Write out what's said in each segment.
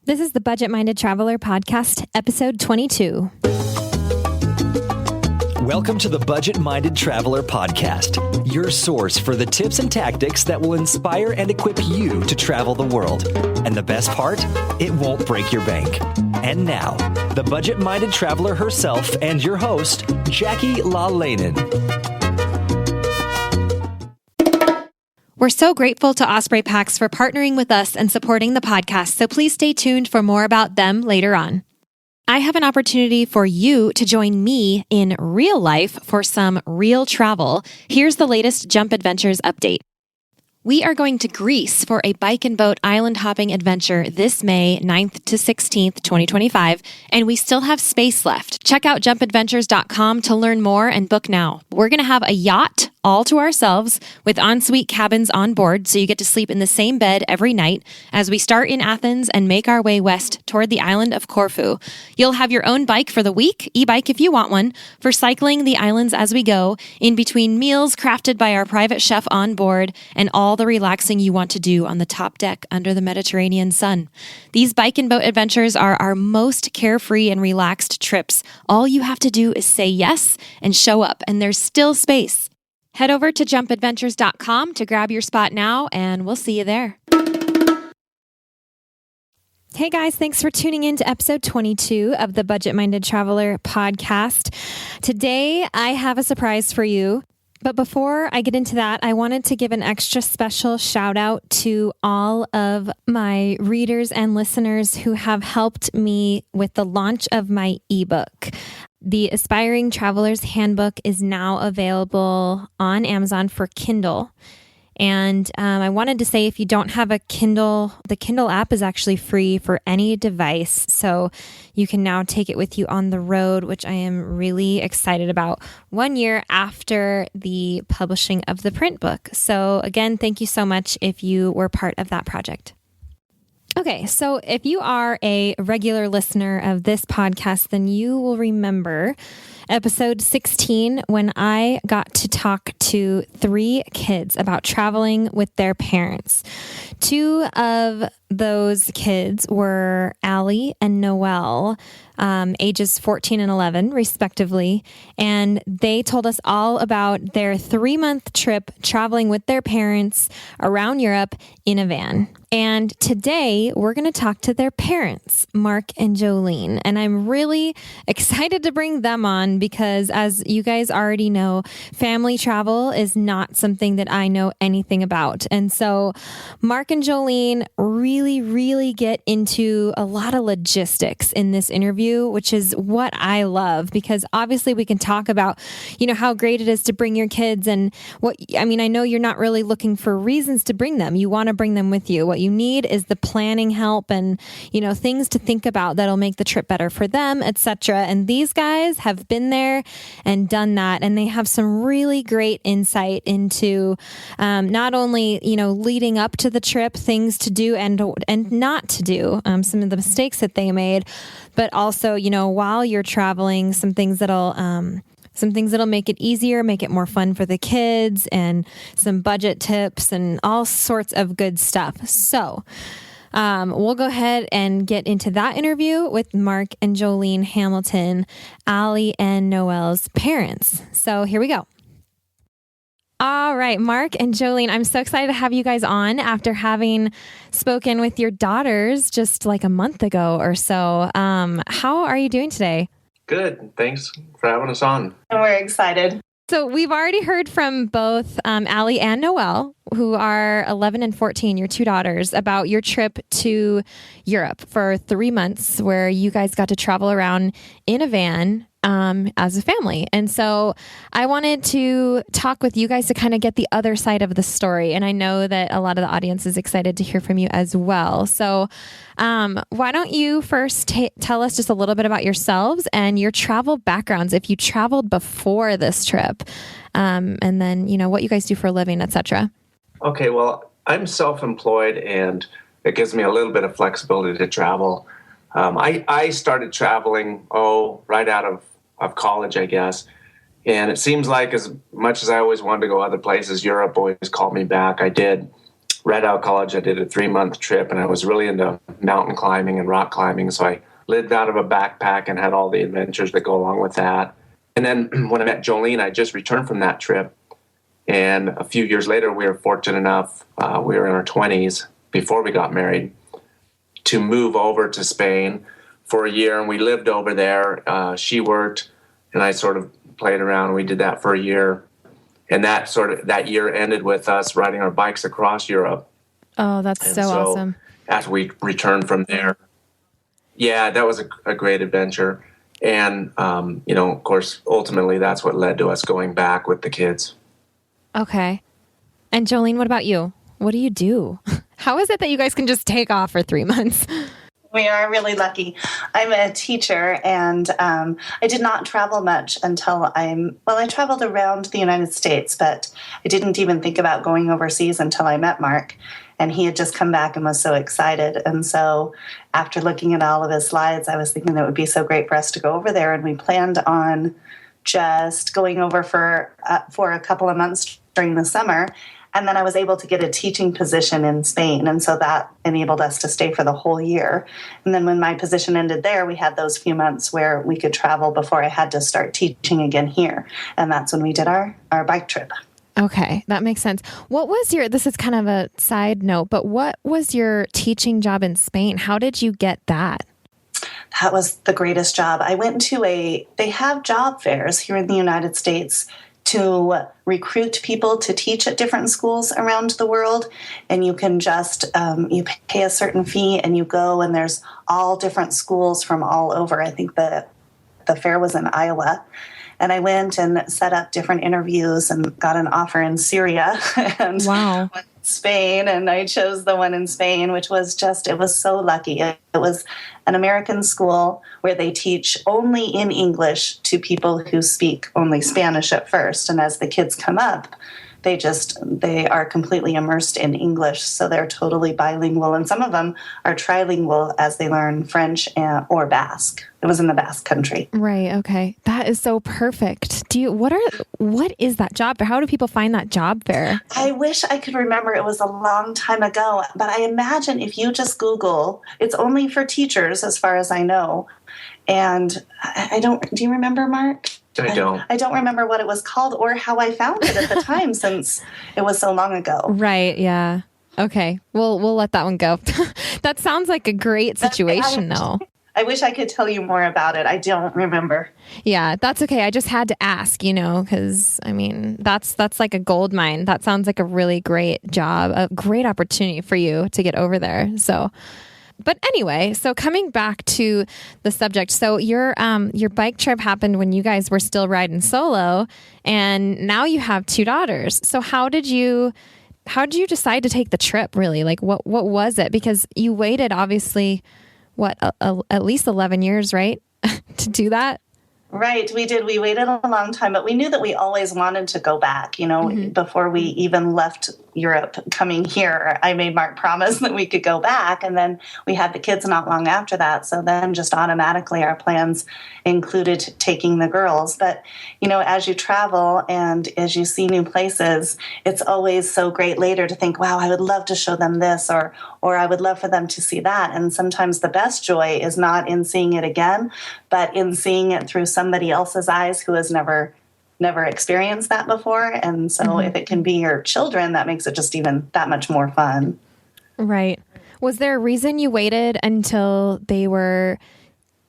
This is the Budget Minded Traveler Podcast, episode 22. Welcome to the Budget Minded Traveler Podcast, your source for the tips and tactics that will inspire and equip you to travel the world. And the best part, it won't break your bank. And now, the Budget Minded Traveler herself and your host, Jackie IRL. We're so grateful to Osprey Packs for partnering with us and supporting the podcast, so please stay tuned for more about them later on. I have an opportunity for you to join me in real life for some real travel. Here's the latest Jump Adventures update. We are going to Greece for a bike and boat island hopping adventure this May 9th to 16th, 2025, and we still have space left. Check out jumpadventures.com to learn more and book now. We're going to have a yacht all to ourselves with ensuite cabins on board, so you get to sleep in the same bed every night as we start in Athens and make our way west toward the island of Corfu. You'll have your own bike for the week, e-bike if you want one, for cycling the islands as we go, in between meals crafted by our private chef on board, and all the relaxing you want to do on the top deck under the Mediterranean sun. These bike and boat adventures are our most carefree and relaxed trips. All you have to do is say yes and show up, and there's still space. Head over to jumpadventures.com to grab your spot now, and we'll see you there. Hey guys, thanks for tuning in to episode 22 of the Budget Minded Traveler podcast. Today, I have a surprise for you. But before I get into that, I wanted to give an extra special shout out to all of my readers and listeners who have helped me with the launch of my ebook. The Aspiring Traveler's Handbook is now available on Amazon for Kindle. And I wanted to say, if you don't have a Kindle, the Kindle app is actually free for any device. So you can now take it with you on the road, which I am really excited about 1 year after the publishing of the print book. So again, thank you so much if you were part of that project. Okay, so if you are a regular listener of this podcast, then you will remember episode 16 when I got to talk to 3 kids about traveling with their parents. 2 of those kids were Allie and Noelle, ages 14 and 11, respectively. And they told us all about their 3-month trip traveling with their parents around Europe in a van. And today we're going to talk to their parents, Mark and Jolene. And I'm really excited to bring them on because, as you guys already know, family travel is not something that I know anything about. And so Mark and Jolene really get into a lot of logistics in this interview, which is what I love, because obviously we can talk about, how great it is to bring your kids and I know you're not really looking for reasons to bring them. You want to bring them with you. What you need is the planning help and, things to think about that'll make the trip better for them, etc. And these guys have been there and done that. And they have some really great insight into not only, leading up to the trip, things to do and not to do, some of the mistakes that they made, but also, while you're traveling, some things that'll make it easier, make it more fun for the kids, and some budget tips and all sorts of good stuff. So we'll go ahead and get into that interview with Mark and Jolene Hamilton, Allie and Noelle's parents. So here we go. All right, Mark and Jolene, I'm so excited to have you guys on after having spoken with your daughters just like a month ago or so. How are you doing today? Good. Thanks for having us on. And we're excited. So we've already heard from both Allie and Noelle, who are 11 and 14, your 2 daughters, about your trip to Europe for 3 months where you guys got to travel around in a van as a family. And so I wanted to talk with you guys to kind of get the other side of the story. And I know that a lot of the audience is excited to hear from you as well. So why don't you first tell us just a little bit about yourselves and your travel backgrounds, if you traveled before this trip, and then, what you guys do for a living, etc. Okay, well, I'm self-employed and it gives me a little bit of flexibility to travel. I started traveling, right out of college, I guess. And it seems like as much as I always wanted to go other places, Europe always called me back. I did. right out of college, I did a 3-month trip, and I was really into mountain climbing and rock climbing. So I lived out of a backpack and had all the adventures that go along with that. And then when I met Jolene, I just returned from that trip. And a few years later, we were fortunate enough, we were in our 20s before we got married, to move over to Spain for a year. And we lived over there. She worked, and I sort of played around. We did that for a year. And that year ended with us riding our bikes across Europe. Oh, that's so awesome. As we returned from there, yeah, that was a great adventure. And, of course, ultimately that's what led to us going back with the kids. Okay. And Jolene, what about you? What do you do? How is it that you guys can just take off for 3 months? We are really lucky. I'm a teacher, and I did not travel much until I traveled around the United States, but I didn't even think about going overseas until I met Mark, and he had just come back and was so excited. And so after looking at all of his slides, I was thinking that it would be so great for us to go over there, and we planned on just going over for a couple of months during the summer. And then I was able to get a teaching position in Spain. And so that enabled us to stay for the whole year. And then when my position ended there, we had those few months where we could travel before I had to start teaching again here. And that's when we did our bike trip. Okay, that makes sense. This is kind of a side note, but what was your teaching job in Spain? How did you get that? That was the greatest job. I went to they have job fairs here in the United States to recruit people to teach at different schools around the world. And you can just, you pay a certain fee and you go, and there's all different schools from all over. I think the fair was in Iowa. And I went and set up different interviews and got an offer in Syria and wow. Spain. And I chose the one in Spain, which was it was so lucky. It was an American school where they teach only in English to people who speak only Spanish at first. And as the kids come up, they are completely immersed in English. So they're totally bilingual. And some of them are trilingual as they learn French or Basque. It was in the Basque country. Right. Okay. That is so perfect. What is that job fair? How do people find that job fair? I wish I could remember. It was a long time ago, but I imagine if you just Google, it's only for teachers as far as I know. And do you remember, Mark? I don't. I don't remember what it was called or how I found it at the time since it was so long ago. Right. Yeah. Okay. We'll let that one go. That sounds like a great situation, though. I wish I could tell you more about it. I don't remember. Yeah, that's okay. I just had to ask, because that's like a gold mine. That sounds like a really great job, a great opportunity for you to get over there. So, but anyway, so coming back to the subject, so your bike trip happened when you guys were still riding solo, and now you have 2 daughters. So how did you decide to take the trip? Really, like what was it? Because you waited, obviously, at least 11 years, right, to do that? Right, we did. We waited a long time, but we knew that we always wanted to go back. Before we even left Europe coming here, I made Mark promise that we could go back, and then we had the kids not long after that. So then just automatically our plans included taking the girls. But, as you travel and as you see new places, it's always so great later to think, wow, I would love to show them this, or I would love for them to see that. And sometimes the best joy is not in seeing it again, but in seeing it through somebody else's eyes who has never experienced that before. And so if it can be your children, that makes it just even that much more fun. Right. Was there a reason you waited until they were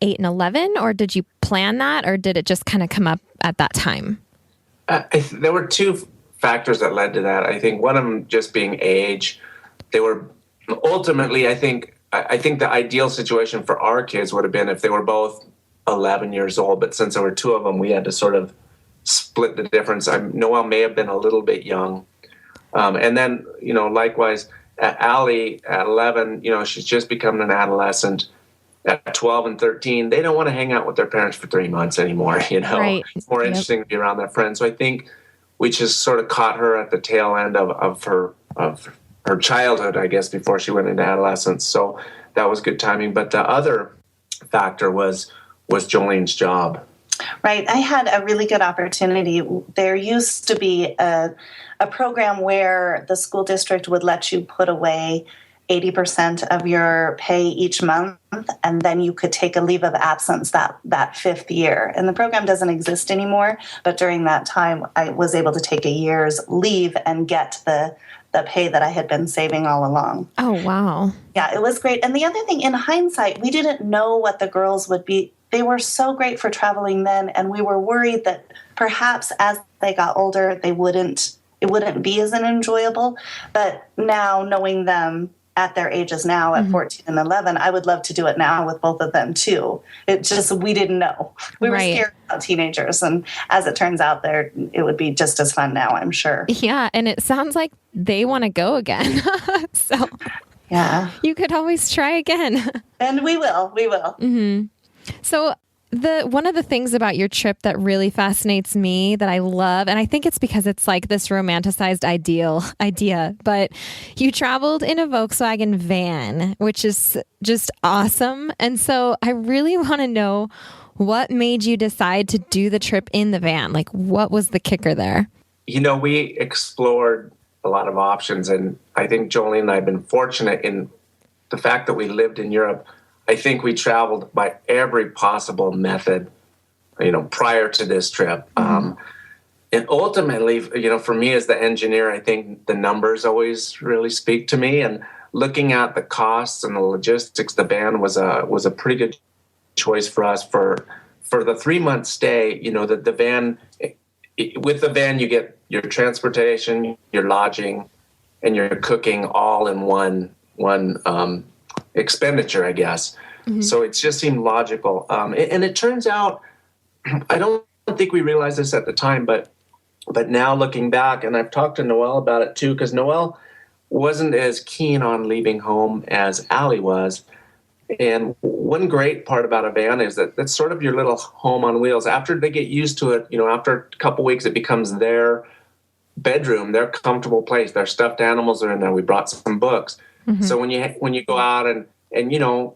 8 and 11, or did you plan that, or did it just kind of come up at that time? There were 2 factors that led to that. I think one of them just being age. They were ultimately, I think the ideal situation for our kids would have been if they were both 11 years old, but since there were 2 of them, we had to sort of split the difference. Noelle may have been a little bit young. And then, likewise, Allie at 11, she's just becoming an adolescent. At 12 and 13, they don't want to hang out with their parents for 3 months anymore. Right. It's more interesting to be around their friends. So I think we just sort of caught her at the tail end of her childhood, I guess, before she went into adolescence. So that was good timing. But the other factor was Jolene's job. Right. I had a really good opportunity. There used to be a program where the school district would let you put away 80% of your pay each month, and then you could take a leave of absence that fifth year. And the program doesn't exist anymore, but during that time, I was able to take a year's leave and get the pay that I had been saving all along. Oh, wow. Yeah, it was great. And the other thing, in hindsight, we didn't know what the girls would be. They were so great for traveling then, and we were worried that perhaps as they got older, it wouldn't be as enjoyable. But now, knowing them at their ages now, at 14 and 11, I would love to do it now with both of them too. It just, we didn't know. We were scared about teenagers, and as it turns out, it would be just as fun now, I'm sure. Yeah, and it sounds like they want to go again. So yeah, you could always try again. And we will. Mm-hmm. So one of the things about your trip that really fascinates me, that I love, and I think it's because it's like this romanticized idea, but you traveled in a Volkswagen van, which is just awesome. And so I really want to know, what made you decide to do the trip in the van? Like, what was the kicker there? We explored a lot of options, and I think Jolene and I have been fortunate in the fact that we lived in Europe. I think we traveled by every possible method, prior to this trip. And ultimately, for me as the engineer, I think the numbers always really speak to me. And looking at the costs and the logistics, the van was a pretty good choice for us for the 3-month stay. The van, with the van, you get your transportation, your lodging, and your cooking all in one expenditure, I guess. Mm-hmm. So it just seemed logical. And it turns out, I don't think we realized this at the time, but now looking back, and I've talked to Noelle about it too, because Noelle wasn't as keen on leaving home as Allie was. And one great part about a van is that that's sort of your little home on wheels. After they get used to it, after a couple weeks, it becomes their bedroom, their comfortable place. Their stuffed animals are in there. We brought some books. Mm-hmm. So when you go out and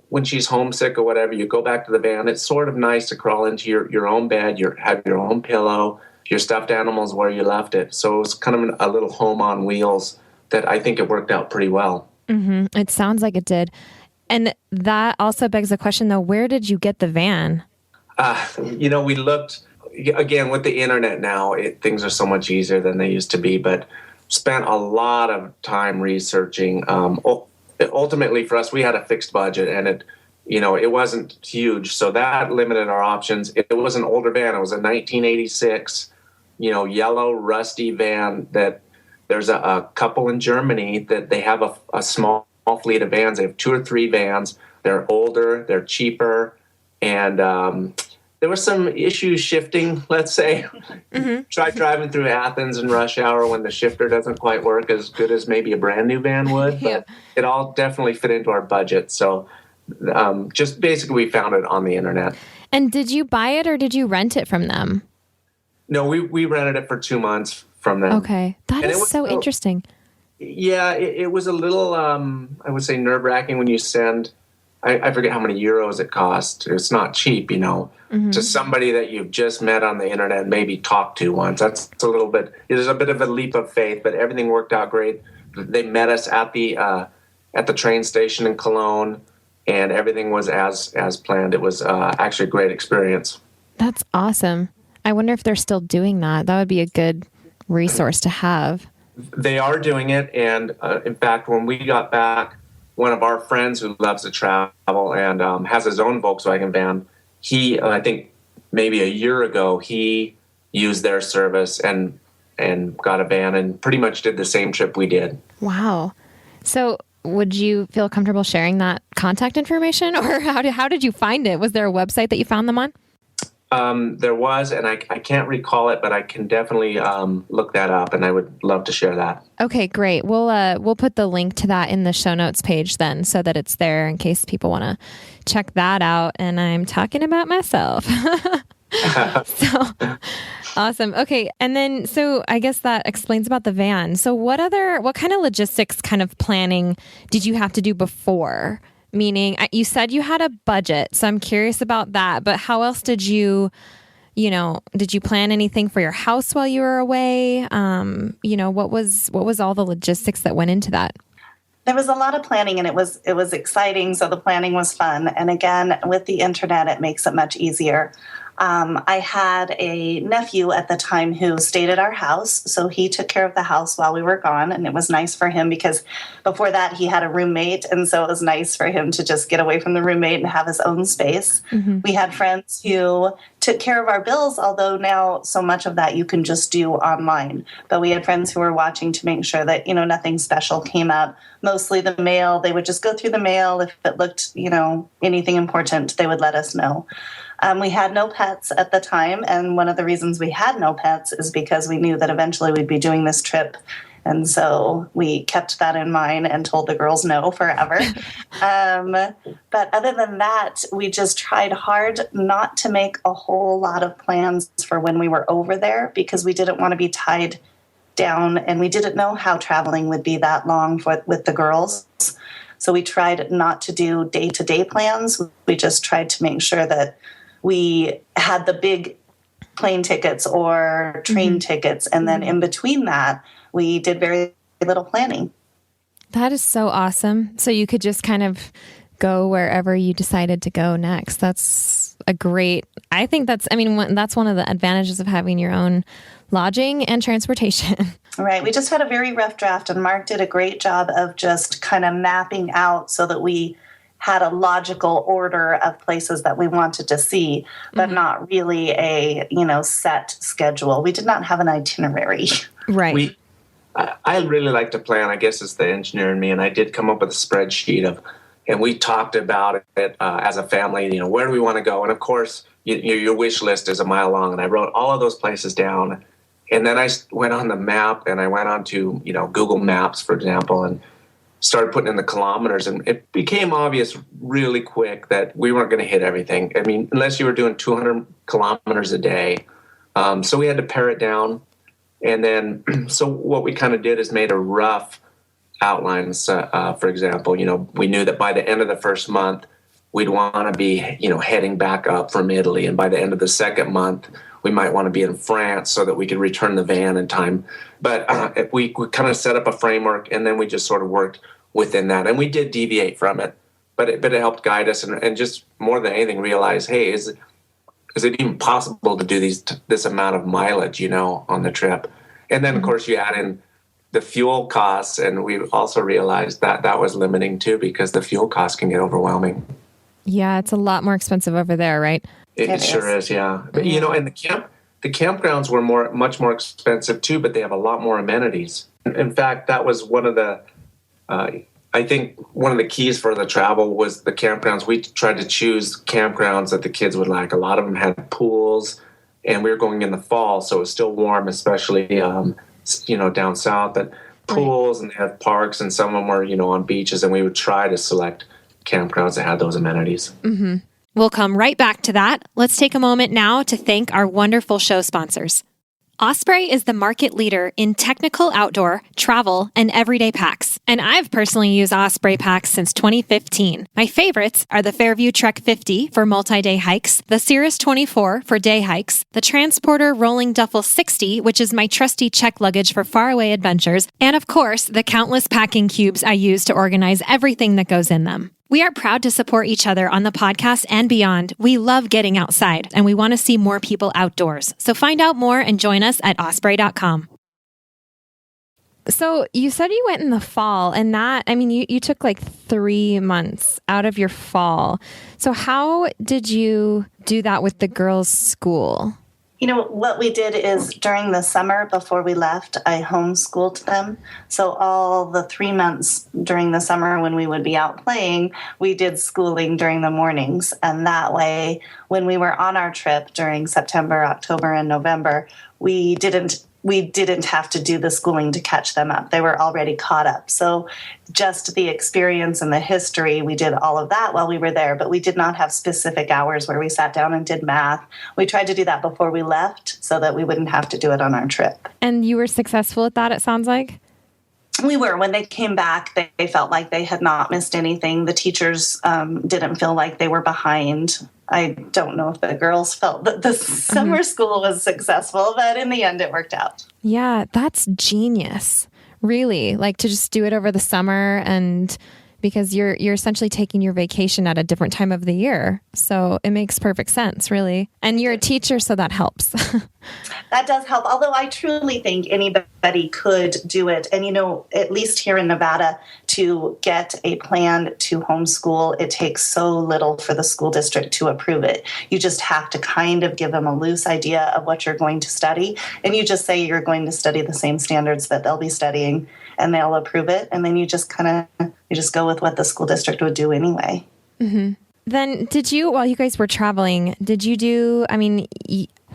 when she's homesick or whatever, you go back to the van. It's sort of nice to crawl into your own bed. Have your own pillow, your stuffed animals where you left it. So it's kind of a little home on wheels that I think it worked out pretty well. Mm-hmm. It sounds like it did. And that also begs the question, though, where did you get the van? We looked, again, with the internet now, things are so much easier than they used to be, but spent a lot of time researching. Ultimately, for us, we had a fixed budget, and it wasn't huge, so that limited our options. It was an older van. It was a 1986, yellow, rusty van that there's a couple in Germany that they have a small fleet of vans. They have 2 or 3 vans. They're older, they're cheaper, and there were some issues shifting, let's say. Mm-hmm. Try driving through Athens in rush hour when the shifter doesn't quite work as good as maybe a brand new van would, but It all definitely fit into our budget. So just basically we found it on the internet. And did you buy it or did you rent it from them? No, we rented it for 2 months from them. Okay. That is so interesting. Yeah, it was a little, I would say, nerve-wracking when you send, I forget how many euros it cost. It's not cheap, mm-hmm. to somebody that you've just met on the internet and maybe talked to once. That's a little bit, there's a bit of a leap of faith, but everything worked out great. They met us at the train station in Cologne, and everything was as planned. It was actually a great experience. That's awesome. I wonder if they're still doing that. That would be a good resource to have. They are doing it, and in fact, when we got back, one of our friends who loves to travel and has his own Volkswagen van, he, I think maybe a year ago, he used their service and got a van and pretty much did the same trip we did. Wow. So would you feel comfortable sharing that contact information, or how did you find it? Was there a website that you found them on? There was, and I can't recall it, but I can definitely look that up, and I would love to share that. Okay, great. We'll put the link to that in the show notes page then, so that it's there in case people want to check that out. And I'm talking about myself. So awesome. Okay. And then, so I guess that explains about the van. So what kind of logistics kind of planning did you have to do before? Meaning, you said you had a budget, so I'm curious about that, but how else did you did you plan anything for your house while you were away? What was all the logistics that went into that? There was a lot of planning, and it was exciting. So the planning was fun. And again, with the internet, it makes it much easier. I had a nephew at the time who stayed at our house, so he took care of the house while we were gone, and it was nice for him because before that he had a roommate, and so it was nice for him to just get away from the roommate and have his own space. Mm-hmm. We had friends who took care of our bills, although now so much of that you can just do online. But we had friends who were watching to make sure that, nothing special came up. Mostly the mail, they would just go through the mail. If it looked, anything important, they would let us know. We had no pets at the time, and one of the reasons we had no pets is because we knew that eventually we'd be doing this trip, and so we kept that in mind and told the girls no forever. But other than that, we just tried hard not to make a whole lot of plans for when we were over there because we didn't want to be tied down, and we didn't know how traveling would be that long with the girls. So we tried not to do day-to-day plans. We just tried to make sure that we had the big plane tickets or train tickets. And then in between that, we did very little planning. That is so awesome. So you could just kind of go wherever you decided to go next. That's that's one of the advantages of having your own lodging and transportation. Right. We just had a very rough draft, and Mark did a great job of just kind of mapping out so that we had a logical order of places that we wanted to see, but not really a, set schedule. We did not have an itinerary. Right. I really like to plan. I guess it's the engineer in me, and I did come up with a spreadsheet and we talked about it as a family, where do we want to go? And of course, your wish list is a mile long, and I wrote all of those places down. And then I went on the map, and I went on to, Google Maps, for example, and started putting in the kilometers. And it became obvious really quick that we weren't going to hit everything. I mean, unless you were doing 200 kilometers a day. So we had to pare it down. And then, so what we kind of did is made a rough outline. For example, we knew that by the end of the first month, we'd want to be, heading back up from Italy. And by the end of the second month, we might want to be in France so that we could return the van in time. But we kind of set up a framework, and then we just sort of worked within that. And we did deviate from it, but it helped guide us and just more than anything realize, hey, is it even possible to do this amount of mileage, on the trip? And then, of course, you add in the fuel costs, and we also realized that was limiting too because the fuel costs can get overwhelming. Yeah, it's a lot more expensive over there, right? It sure is, yeah. But, and the campgrounds were much more expensive too, but they have a lot more amenities. In fact, that was one of the, I think one of the keys for the travel was the campgrounds. We tried to choose campgrounds that the kids would like. A lot of them had pools, and we were going in the fall, so it was still warm, especially, down south. But pools, and they have parks, and some of them were, on beaches, and we would try to select campgrounds that had those amenities. Mm-hmm. We'll come right back to that. Let's take a moment now to thank our wonderful show sponsors. Osprey is the market leader in technical outdoor, travel, and everyday packs. And I've personally used Osprey packs since 2015. My favorites are the Fairview Trek 50 for multi-day hikes, the Cirrus 24 for day hikes, the Transporter Rolling Duffel 60, which is my trusty check luggage for faraway adventures, and of course, the countless packing cubes I use to organize everything that goes in them. We are proud to support each other on the podcast and beyond. We love getting outside, and we want to see more people outdoors. So find out more and join us at osprey.com. So you said you went in the fall, and you took like 3 months out of your fall. So how did you do that with the girls' school? What we did is during the summer before we left, I homeschooled them. So all the 3 months during the summer when we would be out playing, we did schooling during the mornings. And that way, when we were on our trip during September, October, and November, we didn't have to do the schooling to catch them up. They were already caught up. So just the experience and the history, we did all of that while we were there, but we did not have specific hours where we sat down and did math. We tried to do that before we left so that we wouldn't have to do it on our trip. And you were successful at that, it sounds like? We were. When they came back, they felt like they had not missed anything. The teachers didn't feel like they were behind. I don't know if the girls felt that the summer school was successful, but in the end it worked out. Yeah, that's genius. Really, like to just do it over the summer, and because you're essentially taking your vacation at a different time of the year. So it makes perfect sense, really. And you're a teacher, so that helps. That does help. Although I truly think anybody could do it. And, at least here in Nevada, to get a plan to homeschool, it takes so little for the school district to approve it. You just have to kind of give them a loose idea of what you're going to study. And you just say you're going to study the same standards that they'll be studying, and they'll approve it. And then you just go with what the school district would do anyway. Mm-hmm. Then did you, while you guys were traveling, did you do,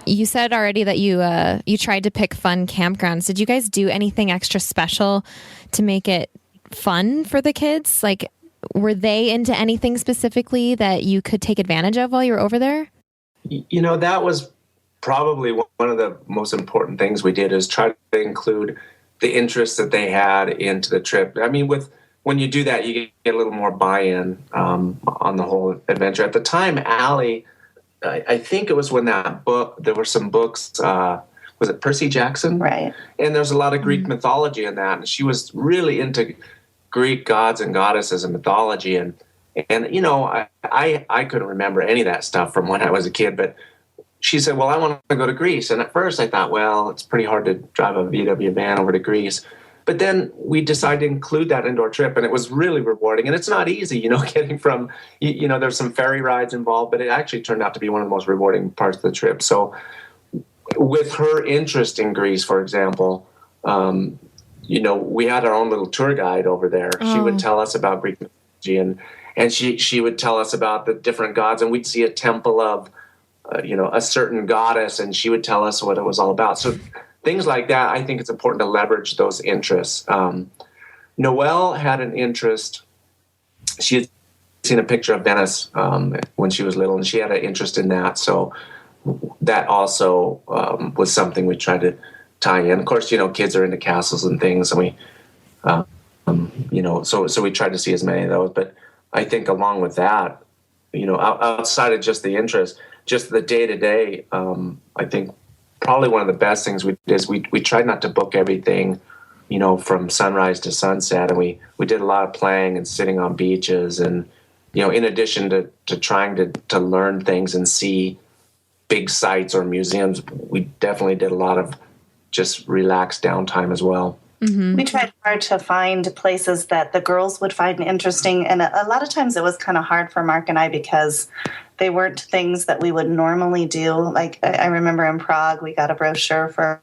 you said already that you tried to pick fun campgrounds. Did you guys do anything extra special to make it fun for the kids? Like, were they into anything specifically that you could take advantage of while you were over there? That was probably one of the most important things we did, is try to include the interests that they had into the trip. When you do that, you get a little more buy-in on the whole adventure. At the time, Allie, I think it was when that book, there were some books, was it Percy Jackson? Right. And there's a lot of Greek mythology in that. And she was really into Greek gods and goddesses and mythology. And I couldn't remember any of that stuff from when I was a kid. But she said, well, I want to go to Greece. And at first I thought, well, it's pretty hard to drive a VW van over to Greece. But then we decided to include that into our trip, and it was really rewarding. And it's not easy, getting from, there's some ferry rides involved, but it actually turned out to be one of the most rewarding parts of the trip. So with her interest in Greece, for example, we had our own little tour guide over there. She would tell us about Greek mythology, and she would tell us about the different gods, and we'd see a temple of, a certain goddess, and she would tell us what it was all about. So things like that, I think it's important to leverage those interests. Noelle had an interest. She had seen a picture of Venice when she was little, and she had an interest in that. So that also was something we tried to tie in. Of course, kids are into castles and things, and we, so we tried to see as many of those. But I think along with that, outside of just the interest, just the day-to-day, I think probably one of the best things we did is we tried not to book everything, from sunrise to sunset. And we did a lot of playing and sitting on beaches. And, in addition to trying to learn things and see big sites or museums, we definitely did a lot of just relaxed downtime as well. Mm-hmm. We tried hard to find places that the girls would find interesting. And a lot of times it was kind of hard for Mark and I because they weren't things that we would normally do. Like I remember in Prague, we got a brochure for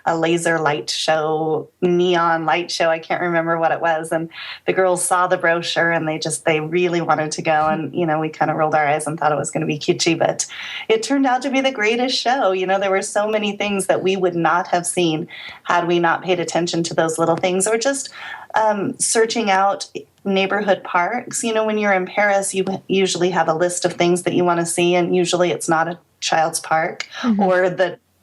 a laser light show, neon light show. I can't remember what it was. And the girls saw the brochure and they really wanted to go. And, we kind of rolled our eyes and thought it was going to be kitschy, but it turned out to be the greatest show. There were so many things that we would not have seen had we not paid attention to those little things, or just searching out neighborhood parks. When you're in Paris, you usually have a list of things that you want to see, and usually it's not a child's park, or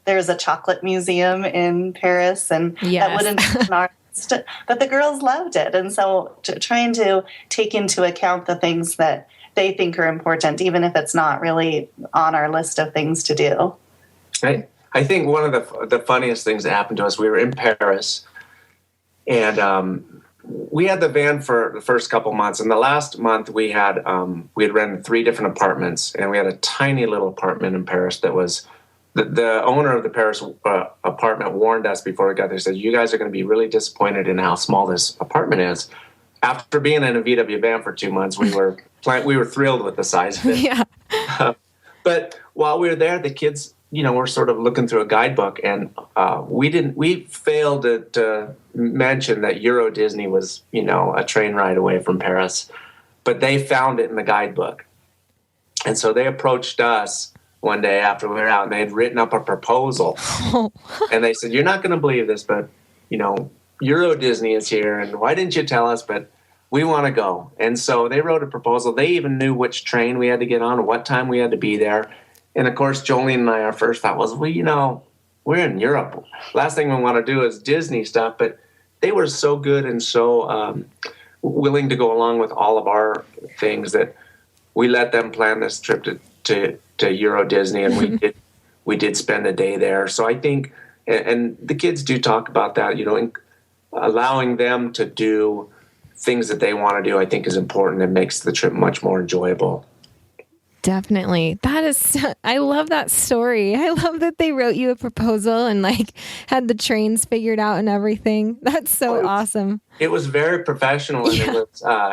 there's a chocolate museum in Paris, and that wouldn't be an artist. But the girls loved it. And so trying to take into account the things that they think are important, even if it's not really on our list of things to do. I think one of the funniest things that happened to us, we were in Paris, and we had the van for the first couple months. And the last month we had rented 3 different apartments, and we had a tiny little apartment in Paris that was, the owner of the Paris apartment warned us before we got there. Said, you guys are going to be really disappointed in how small this apartment is. After being in a VW van for 2 months, we were thrilled with the size of it. Yeah. But while we were there, the kids, were sort of looking through a guidebook, and we failed to mention that Euro Disney was, a train ride away from Paris, but they found it in the guidebook. And so they approached us one day after we were out, and they had written up a proposal. And they said, you're not going to believe this, but, Euro Disney is here, and why didn't you tell us? But we want to go. And so they wrote a proposal. They even knew which train we had to get on, what time we had to be there. And, of course, Jolene and I, our first thought was, well, we're in Europe. Last thing we want to do is Disney stuff. But they were so good and so willing to go along with all of our things that we let them plan this trip to Euro Disney, and we did spend a day there. So I think, and the kids do talk about that, allowing them to do things that they want to do, I think is important and makes the trip much more enjoyable. Definitely. I love that story. I love that they wrote you a proposal and had the trains figured out and everything. That's so awesome. It was very professional, and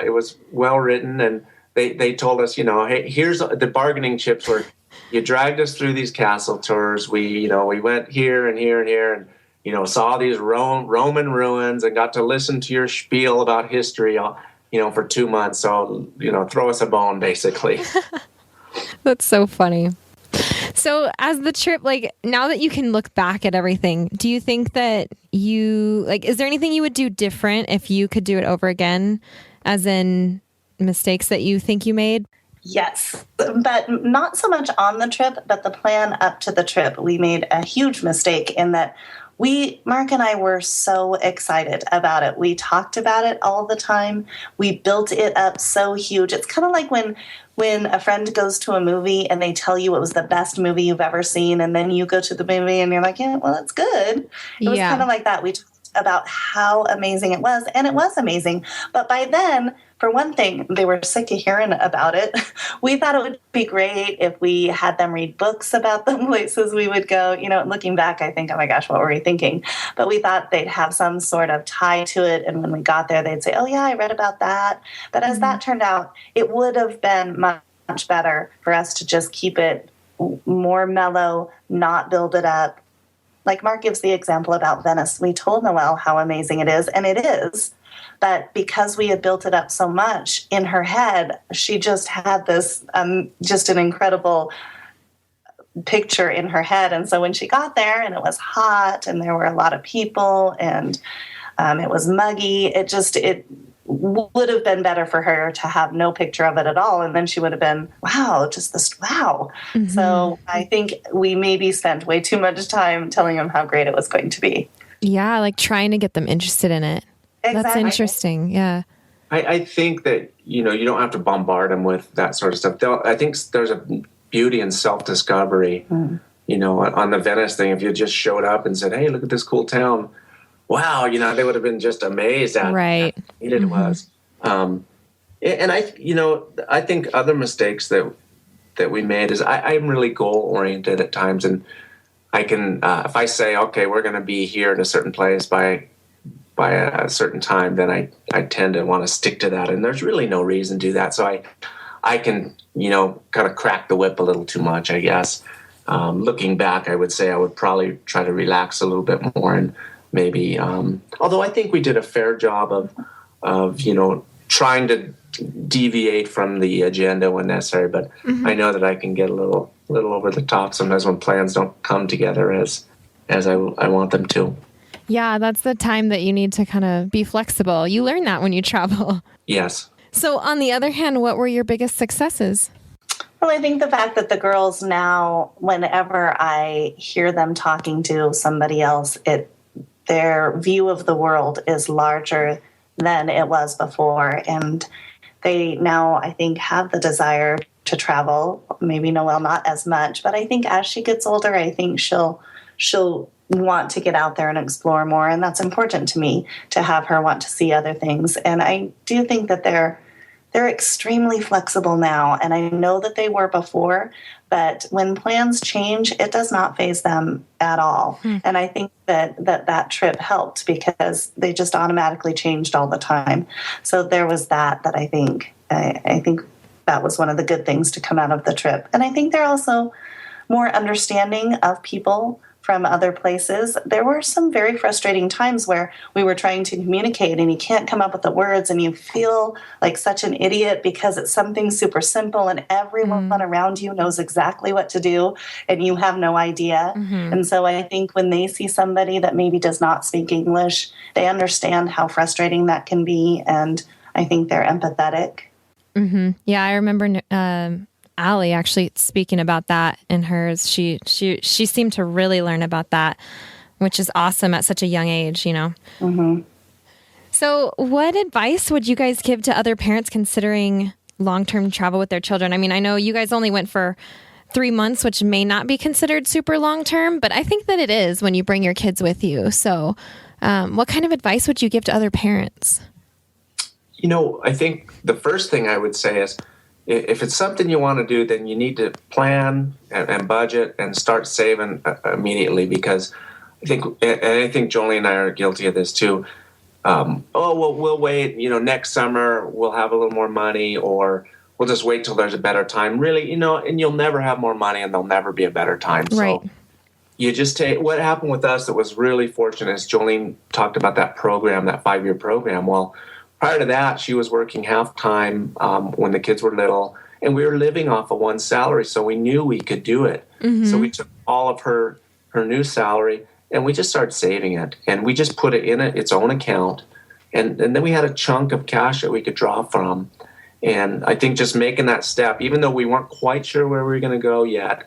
it was well written, and they told us, hey, here's the bargaining chips were, you dragged us through these castle tours. We went here and here and here, and saw these Roman ruins and got to listen to your spiel about history, for 2 months. So, throw us a bone, basically. That's so funny. So as the trip, now that you can look back at everything, do you think that is there anything you would do different if you could do it over again, as in mistakes that you think you made? Yes, but not so much on the trip, but the plan up to the trip. We made a huge mistake in that Mark and I were so excited about it. We talked about it all the time. We built it up so huge. It's kind of like when a friend goes to a movie and they tell you it was the best movie you've ever seen, and then you go to the movie and you're like, yeah, well, it's good. It was kind of like that. We talked about how amazing it was, and it was amazing. But by then, for one thing, they were sick of hearing about it. We thought it would be great if we had them read books about the places we would go. Looking back, I think, oh my gosh, what were we thinking? But we thought they'd have some sort of tie to it. And when we got there, they'd say, oh yeah, I read about that. But as that turned out, it would have been much better for us to just keep it more mellow, not build it up. Like Mark gives the example about Venice. We told Noelle how amazing it is, and it is. But because we had built it up so much in her head, she just had this just an incredible picture in her head. And so when she got there and it was hot and there were a lot of people and it was muggy, it would have been better for her to have no picture of it at all. And then she would have been, wow, just this, wow. Mm-hmm. So I think we maybe spent way too much time telling them how great it was going to be. Yeah, trying to get them interested in it. Exactly. That's interesting. Yeah. I think that, you don't have to bombard them with that sort of stuff. I think there's a beauty in self-discovery, on the Venice thing. If you just showed up and said, hey, look at this cool town. Wow. They would have been just amazed at how neat it was. And I think other mistakes that we made is I'm really goal-oriented at times. And I can, if I say, okay, we're going to be here in a certain place by a certain time, then I tend to want to stick to that. And there's really no reason to do that. So I can, kind of crack the whip a little too much, I guess. Looking back, I would say I would probably try to relax a little bit more, and maybe, although I think we did a fair job of trying to deviate from the agenda when necessary, but I know that I can get a little over the top sometimes when plans don't come together as I want them to. Yeah, that's the time that you need to kind of be flexible. You learn that when you travel. Yes. So on the other hand, what were your biggest successes? Well, I think the fact that the girls now, whenever I hear them talking to somebody else, their view of the world is larger than it was before. And they now, I think, have the desire to travel. Maybe Noelle not as much, but I think as she gets older, I think she'll want to get out there and explore more. And that's important to me, to have her want to see other things. And I do think that they're extremely flexible now. And I know that they were before, but when plans change, it does not faze them at all. And I think that trip helped because they just automatically changed all the time. So there was that I think that was one of the good things to come out of the trip. And I think they're also more understanding of people from other places. There were some very frustrating times where we were trying to communicate and you can't come up with the words and you feel like such an idiot because it's something super simple and everyone around you knows exactly what to do and you have no idea. And so I think when they see somebody that maybe does not speak English, they understand how frustrating that can be, and I think they're empathetic. Yeah, I remember Allie actually speaking about that in hers. She seemed to really learn about that, which is awesome at such a young age, So what advice would you guys give to other parents considering long-term travel with their children? I mean, I know you guys only went for 3 months, which may not be considered super long-term, but I think that it is when you bring your kids with you. So what kind of advice would you give to other parents? I think the first thing I would say is if it's something you want to do, then you need to plan and budget and start saving immediately, because I think Jolene and I are guilty of this too. We'll wait, next summer we'll have a little more money, or we'll just wait till there's a better time. Really, and you'll never have more money and there'll never be a better time. Right. So you just take what happened with us that was really fortunate is Jolene talked about that program, that 5-year program. Well, prior to that, she was working half-time when the kids were little, and we were living off of one salary, so we knew we could do it. Mm-hmm. So we took all of her new salary, and we just started saving it, and we just put it in its own account, and then we had a chunk of cash that we could draw from. And I think just making that step, even though we weren't quite sure where we were going to go yet,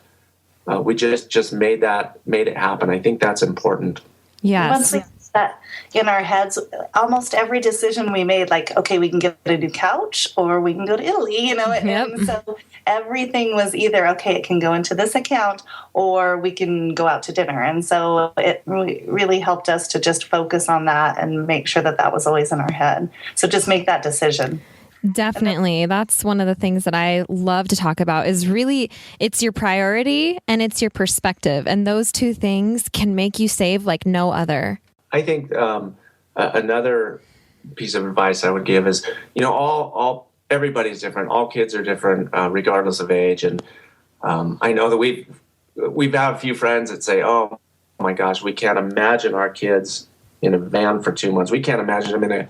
we just made it happen. I think that's important. Yes. Once we had that in our heads, almost every decision we made, like, okay, we can get a new couch or we can go to Italy, Yep. And so everything was either, okay, it can go into this account or we can go out to dinner. And so it really helped us to just focus on that and make sure that was always in our head. So just make that decision. Definitely. That's one of the things that I love to talk about is really it's your priority and it's your perspective. And those two things can make you save like no other. I think another piece of advice I would give is, everybody's different. All kids are different, regardless of age. And I know that we've had a few friends that say, oh my gosh, we can't imagine our kids in a van for 2 months. We can't imagine them in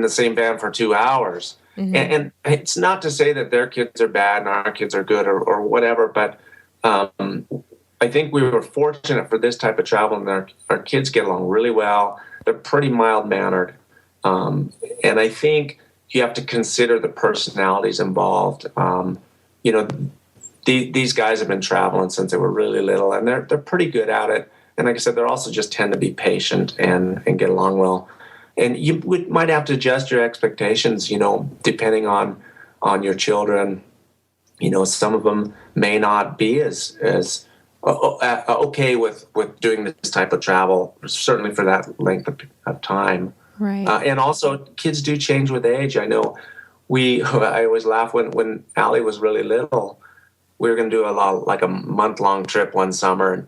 the same van for 2 hours. Mm-hmm. And it's not to say that their kids are bad and our kids are good or whatever, but I think we were fortunate for this type of travel, and our kids get along really well. They're pretty mild-mannered. And I think you have to consider the personalities involved. These guys have been traveling since they were really little, and they're pretty good at it. And like I said, they're also just tend to be patient and get along well. And you might have to adjust your expectations, depending on your children. Some of them may not be as okay with doing this type of travel, certainly for that length of time. Right. And also, kids do change with age. I know I always laugh when Allie was really little. We were going to do a month-long trip one summer,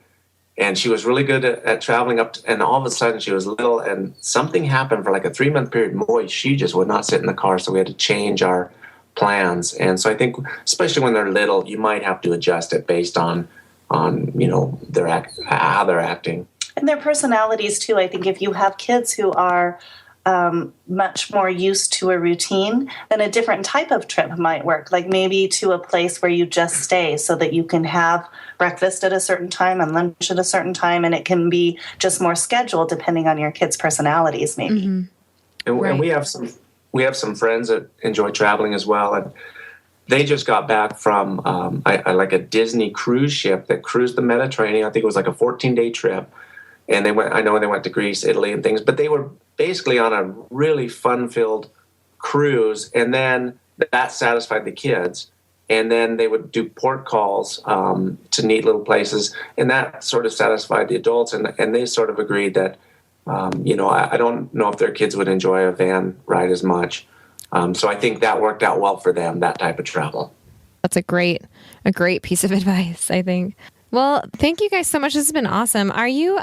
and she was really good at traveling and all of a sudden she was little, and something happened for like a 3-month period. Boy, she just would not sit in the car, so we had to change our plans. And so I think, especially when they're little, you might have to adjust it based on how they're acting. And their personalities too. I think if you have kids who are much more used to a routine, then a different type of trip might work. Like maybe to a place where you just stay so that you can have breakfast at a certain time and lunch at a certain time, and it can be just more scheduled depending on your kids' personalities, maybe. Mm-hmm. And right. we have some friends that enjoy traveling as well, and they just got back from like a Disney cruise ship that cruised the Mediterranean. I think it was like a 14-day trip. And they went to Greece, Italy, and things, but they were basically on a really fun-filled cruise, and then that satisfied the kids. And then they would do port calls to neat little places, and that sort of satisfied the adults. And they sort of agreed that, I don't know if their kids would enjoy a van ride as much. So I think that worked out well for them, that type of travel. That's a great piece of advice, I think. Well, thank you guys so much. This has been awesome. Are you,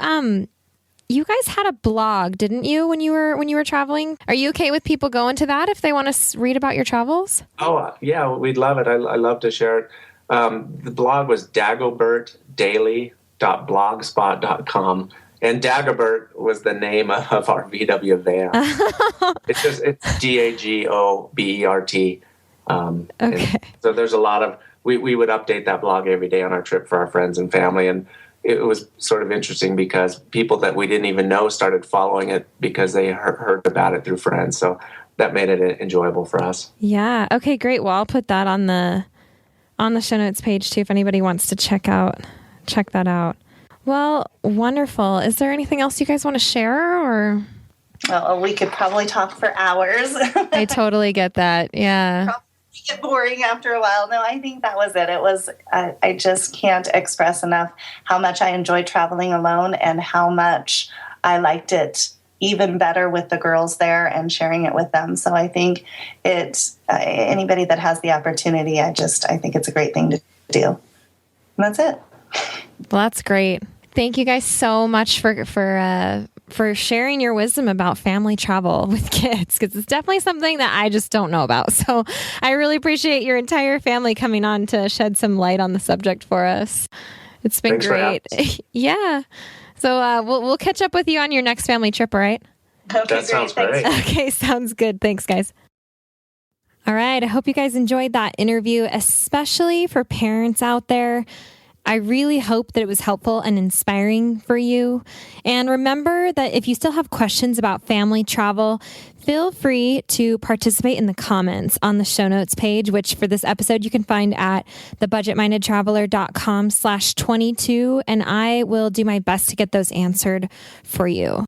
you guys had a blog, didn't you, when you were traveling? Are you okay with people going to that if they want to read about your travels? Oh, yeah, we'd love it. I love to share it. The blog was dagobertdaily.blogspot.com. And Dagobert was the name of our VW van. It's Dagobert. Okay. So there's a lot of, we would update that blog every day on our trip for our friends and family. And it was sort of interesting because people that we didn't even know started following it because they heard about it through friends. So that made it enjoyable for us. Yeah. Okay, great. Well, I'll put that on the show notes page too, if anybody wants to check that out. Well, wonderful. Is there anything else you guys want to share or? Well, we could probably talk for hours. I totally get that. Yeah. get boring after a while. No, I think that was it. It was, I just can't express enough how much I enjoyed traveling alone and how much I liked it even better with the girls there and sharing it with them. So I think anybody that has the opportunity, I think it's a great thing to do. And that's it. Well, that's great. Thank you guys so much for sharing your wisdom about family travel with kids, because it's definitely something that I just don't know about. So I really appreciate your entire family coming on to shed some light on the subject for us. It's been great. Yeah. So we'll catch up with you on your next family trip, all right? Okay, that sounds great. Okay, sounds good. Thanks, guys. All right. I hope you guys enjoyed that interview, especially for parents out there. I really hope that it was helpful and inspiring for you. And remember that if you still have questions about family travel, feel free to participate in the comments on the show notes page, which for this episode you can find at thebudgetmindedtraveler.com/22. And I will do my best to get those answered for you.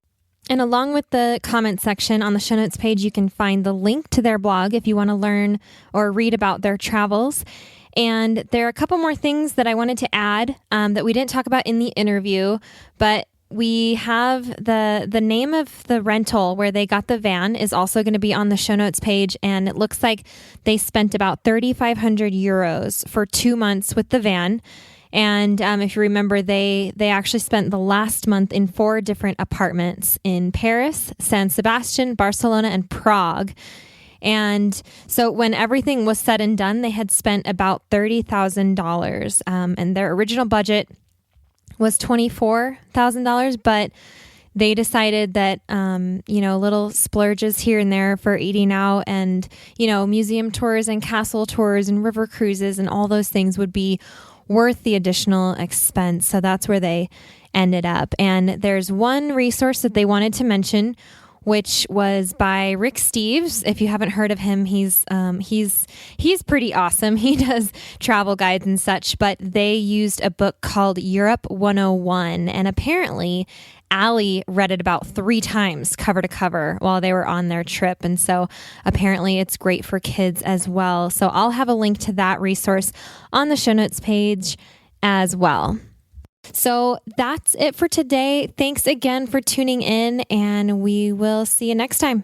And along with the comment section on the show notes page, you can find the link to their blog if you want to learn or read about their travels. And there are a couple more things that I wanted to add that we didn't talk about in the interview, but we have the name of the rental where they got the van is also going to be on the show notes page. And it looks like they spent about 3,500 euros for 2 months with the van. And if you remember, they actually spent the last month in 4 different apartments in Paris, San Sebastian, Barcelona, and Prague. And so when everything was said and done, they had spent about $30,000. And their original budget was $24,000, but they decided that, little splurges here and there for eating out and, museum tours and castle tours and river cruises and all those things would be worth the additional expense. So that's where they ended up. And there's one resource that they wanted to mention, which was by Rick Steves. If you haven't heard of him, he's pretty awesome. He does travel guides and such, but they used a book called Europe 101. And apparently Allie read it about 3 times cover to cover while they were on their trip. And so apparently it's great for kids as well. So I'll have a link to that resource on the show notes page as well. So that's it for today. Thanks again for tuning in, and we will see you next time.